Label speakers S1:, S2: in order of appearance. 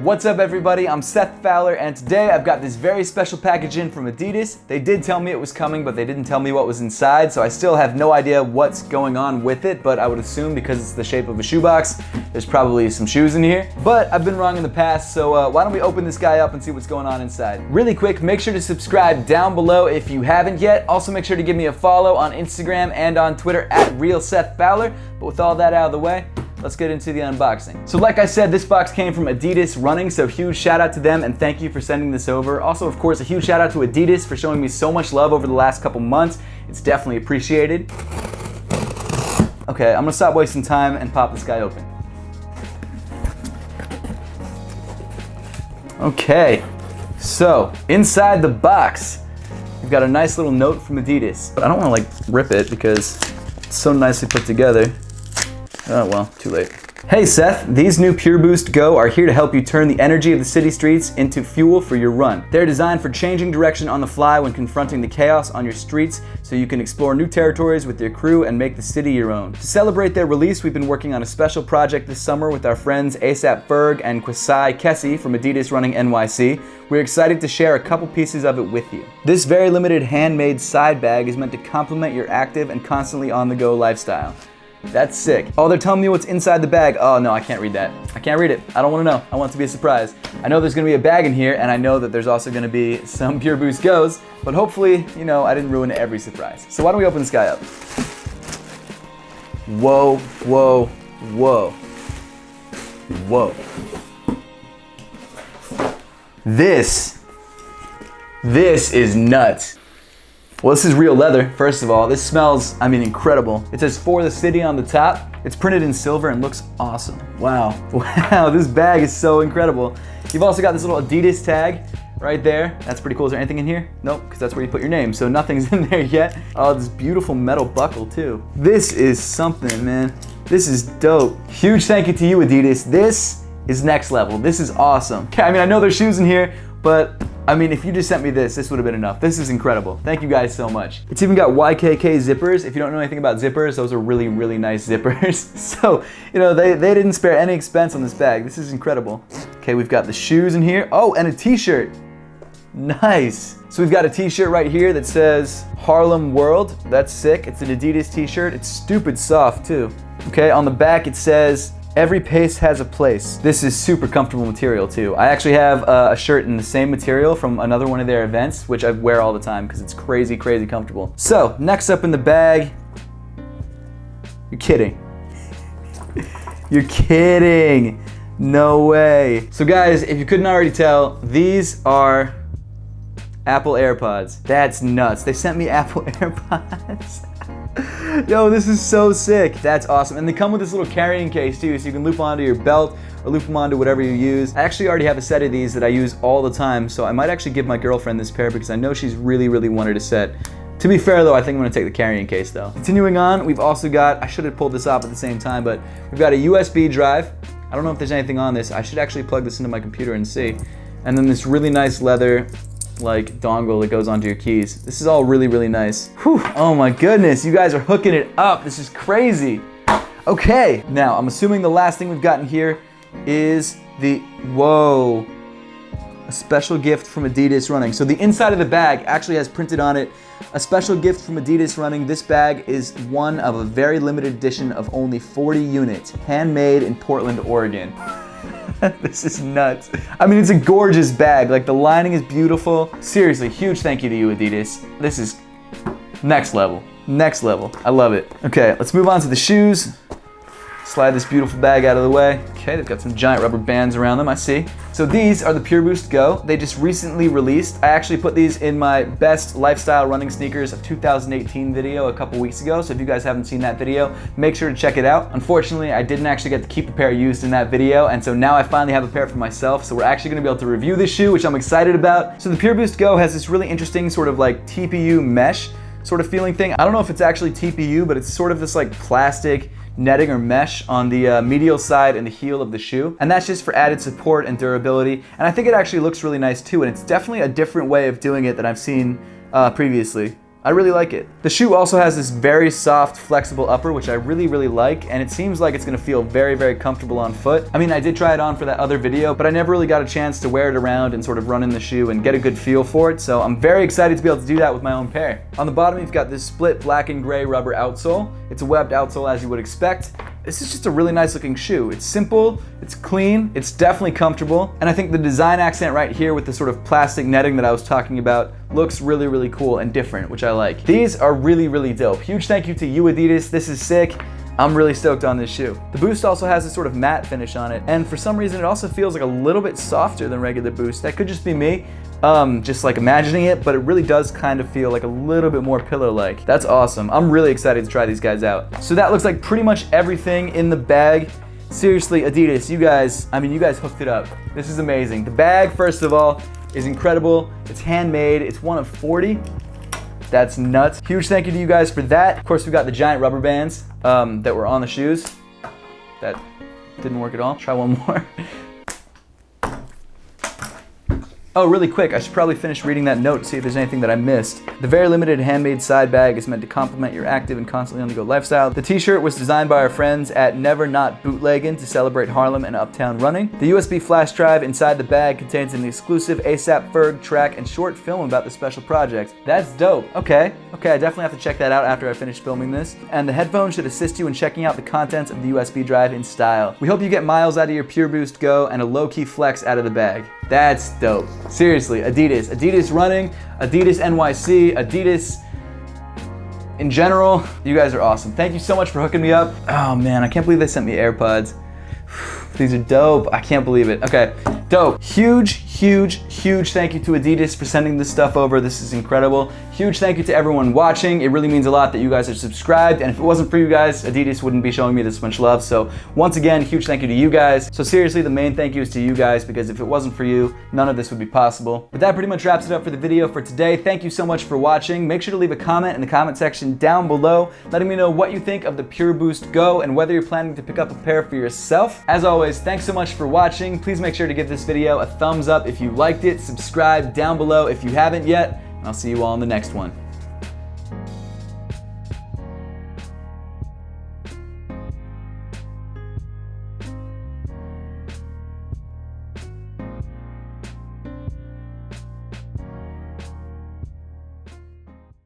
S1: What's up everybody, I'm Seth Fowler and today I've got this very special package in from Adidas. They did tell me it was coming, but they didn't tell me what was inside, so I still have no idea what's going on with it, but I would assume because it's the shape of a shoebox, there's probably some shoes in here. But I've been wrong in the past, so why don't we open this guy up and see what's going on inside. Really quick, make sure to subscribe down below if you haven't yet. Also make sure to give me a follow on Instagram and on Twitter at RealSethFowler. But with all that out of the way, let's get into the unboxing. So like I said, this box came from Adidas Running, so huge shout out to them and thank you for sending this over. Also, of course, a huge shout out to Adidas for showing me so much love over the last couple months. It's definitely appreciated. Okay, I'm gonna stop wasting time and pop this guy open. Okay, so inside the box, we've got a nice little note from Adidas. But I don't wanna like rip it because it's so nicely put together. Oh well, too late. Hey Seth, these new Pure Boost Go are here to help you turn the energy of the city streets into fuel for your run. They're designed for changing direction on the fly when confronting the chaos on your streets, so you can explore new territories with your crew and make the city your own. To celebrate their release, we've been working on a special project this summer with our friends ASAP Ferg and Kwasai Kessie from Adidas Running NYC. We're excited to share a couple pieces of it with you. This very limited handmade side bag is meant to complement your active and constantly on-the-go lifestyle. That's sick. Oh, they're telling me what's inside the bag. Oh no, I can't read that. I can't read it. I don't want to know. I want it to be a surprise. I know there's going to be a bag in here, and I know that there's also going to be some Pure Boost Go's, but hopefully, you know, I didn't ruin every surprise. So why don't we open this guy up? Whoa, whoa, whoa. Whoa. This is nuts. Well, this is real leather, first of all. This smells, incredible. It says "For the City" on the top. It's printed in silver and looks awesome. Wow, wow, this bag is so incredible. You've also got this little Adidas tag right there. That's pretty cool. Is there anything in here? Nope, because that's where you put your name, so nothing's in there yet. Oh, this beautiful metal buckle too. This is something, man. This is dope. Huge thank you to you, Adidas. This is next level. This is awesome. Okay, I know there's shoes in here, but if you just sent me this would have been enough. This is incredible. Thank you guys so much. It's even got YKK zippers. If you don't know anything about zippers, those are really, really nice zippers. So, you know, they didn't spare any expense on this bag. This is incredible. Okay, we've got the shoes in here. Oh, and a t-shirt. Nice. So we've got a t-shirt right here that says Harlem World. That's sick. It's an Adidas t-shirt. It's stupid soft too. Okay, on the back it says, "Every pace has a place." This is super comfortable material too. I actually have a shirt in the same material from another one of their events, which I wear all the time because it's crazy, crazy comfortable. So, next up in the bag, you're kidding. You're kidding. No way. So guys, if you couldn't already tell, these are Apple AirPods. That's nuts. They sent me Apple AirPods. Yo, this is so sick. That's awesome. And they come with this little carrying case too, so you can loop them onto your belt or loop them onto whatever you use. I actually already have a set of these that I use all the time, so I might actually give my girlfriend this pair because I know she's really, really wanted a set. To be fair though, I think I'm gonna take the carrying case though. Continuing on, we've also got, I should have pulled this off at the same time, but we've got a USB drive. I don't know if there's anything on this. I should actually plug this into my computer and see. And then this really nice leather like dongle that goes onto your keys. This is all really, really nice. Whew, oh my goodness, you guys are hooking it up. This is crazy. Okay, now I'm assuming the last thing we've gotten here is whoa, a special gift from Adidas Running. So the inside of the bag actually has printed on it, a special gift from Adidas Running. This bag is one of a very limited edition of only 40 units, handmade in Portland, Oregon. This is nuts. It's a gorgeous bag. Like, the lining is beautiful. Seriously, huge thank you to you, Adidas. This is next level. Next level. I love it. Okay, let's move on to the shoes. Slide this beautiful bag out of the way. Okay, they've got some giant rubber bands around them, I see. So these are the Pure Boost Go. They just recently released. I actually put these in my best lifestyle running sneakers of 2018 video a couple weeks ago. So if you guys haven't seen that video, make sure to check it out. Unfortunately, I didn't actually get to keep the pair used in that video. And so now I finally have a pair for myself. So we're actually gonna be able to review this shoe, which I'm excited about. So the Pure Boost Go has this really interesting sort of like TPU mesh sort of feeling thing. I don't know if it's actually TPU, but it's sort of this like plastic netting or mesh on the medial side and the heel of the shoe. And that's just for added support and durability. And I think it actually looks really nice too. And it's definitely a different way of doing it than I've seen previously. I really like it. The shoe also has this very soft, flexible upper, which I really, really like, and it seems like it's gonna feel very, very comfortable on foot. I mean, I did try it on for that other video, but I never really got a chance to wear it around and sort of run in the shoe and get a good feel for it, so I'm very excited to be able to do that with my own pair. On the bottom, you've got this split black and gray rubber outsole. It's a webbed outsole as you would expect. This is just a really nice looking shoe. It's simple, it's clean, it's definitely comfortable, and I think the design accent right here with the sort of plastic netting that I was talking about looks really, really cool and different, which I like. These are really, really dope. Huge thank you to you, Adidas. This is sick. I'm really stoked on this shoe. The Boost also has this sort of matte finish on it, and for some reason it also feels like a little bit softer than regular Boost. That could just be me, just like imagining it, but it really does kind of feel like a little bit more pillow-like. That's awesome. I'm really excited to try these guys out. So that looks like pretty much everything in the bag. Seriously, Adidas, you guys hooked it up. This is amazing. The bag, first of all, is incredible. It's handmade. It's one of 40. That's nuts. Huge thank you to you guys for that. Of course, we got the giant rubber bands that were on the shoes. That didn't work at all. Try one more. Oh, really quick, I should probably finish reading that note to see if there's anything that I missed. The very limited handmade side bag is meant to complement your active and constantly on the go lifestyle. The t-shirt was designed by our friends at Never Not Bootleggin' to celebrate Harlem and Uptown running. The USB flash drive inside the bag contains an exclusive ASAP Ferg track and short film about the special project. That's dope. Okay, I definitely have to check that out after I finish filming this. And the headphones should assist you in checking out the contents of the USB drive in style. We hope you get miles out of your Pure Boost Go and a low-key flex out of the bag. That's dope. Seriously, Adidas. Adidas running, Adidas NYC, Adidas in general. You guys are awesome. Thank you so much for hooking me up. Oh man, I can't believe they sent me AirPods. These are dope. I can't believe it. Okay, dope. Huge thank you to Adidas for sending this stuff over. This is incredible. Huge thank you to everyone watching. It really means a lot that you guys are subscribed, and if it wasn't for you guys, Adidas wouldn't be showing me this much love. So once again, huge thank you to you guys. So seriously, the main thank you is to you guys, because if it wasn't for you, none of this would be possible. But that pretty much wraps it up for the video for today. Thank you so much for watching. Make sure to leave a comment in the comment section down below, letting me know what you think of the Pure Boost Go and whether you're planning to pick up a pair for yourself. As always, thanks so much for watching. Please make sure to give this video a thumbs up if you liked it. Subscribe down below if you haven't yet, and I'll see you all in the next one.